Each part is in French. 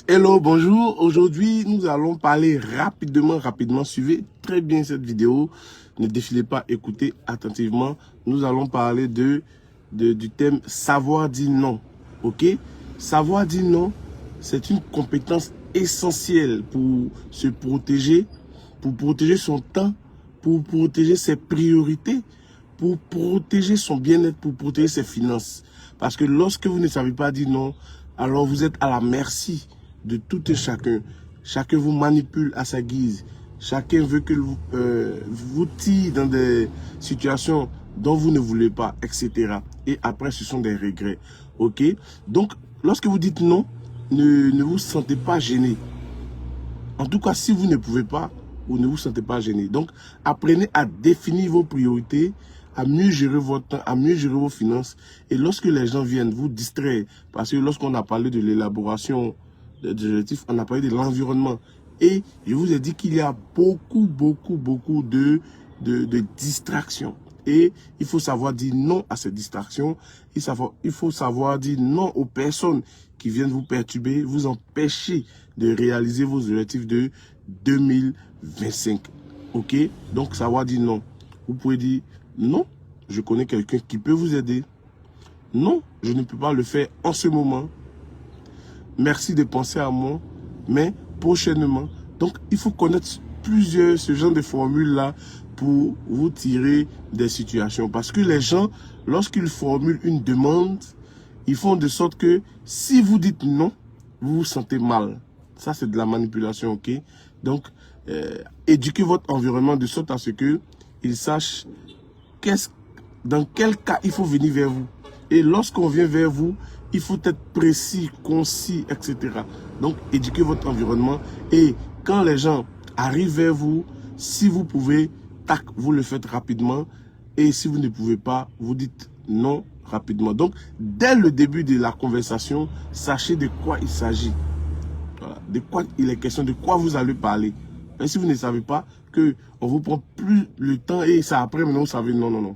Hello, bonjour. Aujourd'hui, nous allons parler rapidement. Suivez très bien cette vidéo. Ne défilez pas, écoutez attentivement. Nous allons parler du thème savoir dire non. Ok? Savoir dire non, c'est une compétence essentielle pour se protéger, pour protéger son temps, pour protéger ses priorités, pour protéger son bien-être, pour protéger ses finances. Parce que lorsque vous ne savez pas dire non, alors vous êtes à la merci de tout et chacun. Chacun vous manipule à sa guise. Chacun veut que vous tire dans des situations dont vous ne voulez pas, etc. Et après, ce sont des regrets. Ok? Donc, lorsque vous dites non, ne vous sentez pas gêné. En tout cas, si vous ne pouvez pas, vous ne vous sentez pas gêné. Donc, apprenez à définir vos priorités, à mieux gérer votre temps, à mieux gérer vos finances. Et lorsque les gens viennent vous distraire, parce que lorsqu'on a parlé de l'élaboration des objectifs, on a parlé de l'environnement. Et je vous ai dit qu'il y a beaucoup de distractions. Et il faut savoir dire non à ces distractions. Il faut savoir dire non aux personnes qui viennent vous perturber, vous empêcher de réaliser vos objectifs de 2025. Ok? Donc, savoir dire non. Vous pouvez dire non, je connais quelqu'un qui peut vous aider. Non, je ne peux pas le faire en ce moment. Merci de penser à moi, mais prochainement. Donc, il faut connaître ce genre de formules-là pour vous tirer des situations. Parce que les gens, lorsqu'ils formulent une demande, ils font de sorte que si vous dites non, vous vous sentez mal. Ça, c'est de la manipulation, ok? Donc, éduquez votre environnement de sorte à ce qu'ils sachent dans quel cas il faut venir vers vous. Et lorsqu'on vient vers vous, il faut être précis, concis, etc. Donc, éduquez votre environnement. Et quand les gens arrivent vers vous, si vous pouvez, tac, vous le faites rapidement. Et si vous ne pouvez pas, vous dites non rapidement. Donc, dès le début de la conversation, sachez de quoi il s'agit. Voilà. De quoi il est question, de quoi vous allez parler. Et si vous ne savez pas, que on vous prend plus le temps et ça après, maintenant vous savez, non.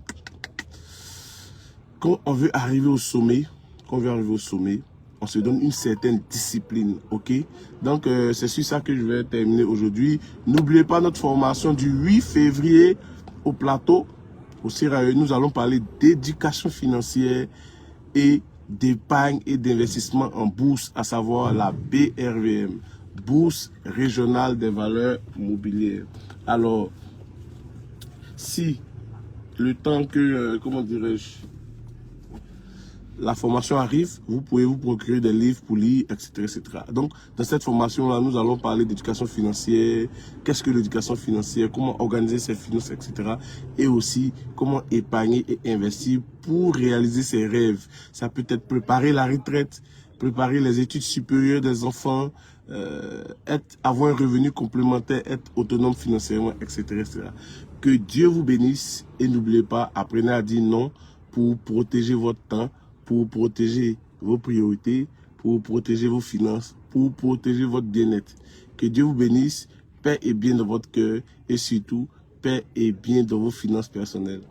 Quand on veut arriver au sommet, on se donne une certaine discipline, ok? Donc, c'est sur ça que je vais terminer aujourd'hui. N'oubliez pas notre formation du 8 février au plateau, au CRAE. Nous allons parler d'éducation financière et d'épargne et d'investissement en bourse, à savoir la BRVM, Bourse Régionale des Valeurs Mobilières. Alors, si le temps que, comment dirais-je, la formation arrive, vous pouvez vous procurer des livres pour lire, etc. Donc, dans cette formation-là, nous allons parler d'éducation financière, qu'est-ce que l'éducation financière, comment organiser ses finances, etc. Et aussi, comment épargner et investir pour réaliser ses rêves. Ça peut être préparer la retraite, préparer les études supérieures des enfants, avoir un revenu complémentaire, être autonome financièrement, etc. Que Dieu vous bénisse et n'oubliez pas, apprenez à dire non pour protéger votre temps, pour protéger vos priorités, pour protéger vos finances, pour protéger votre bien-être. Que Dieu vous bénisse, paix et bien dans votre cœur et surtout, paix et bien dans vos finances personnelles.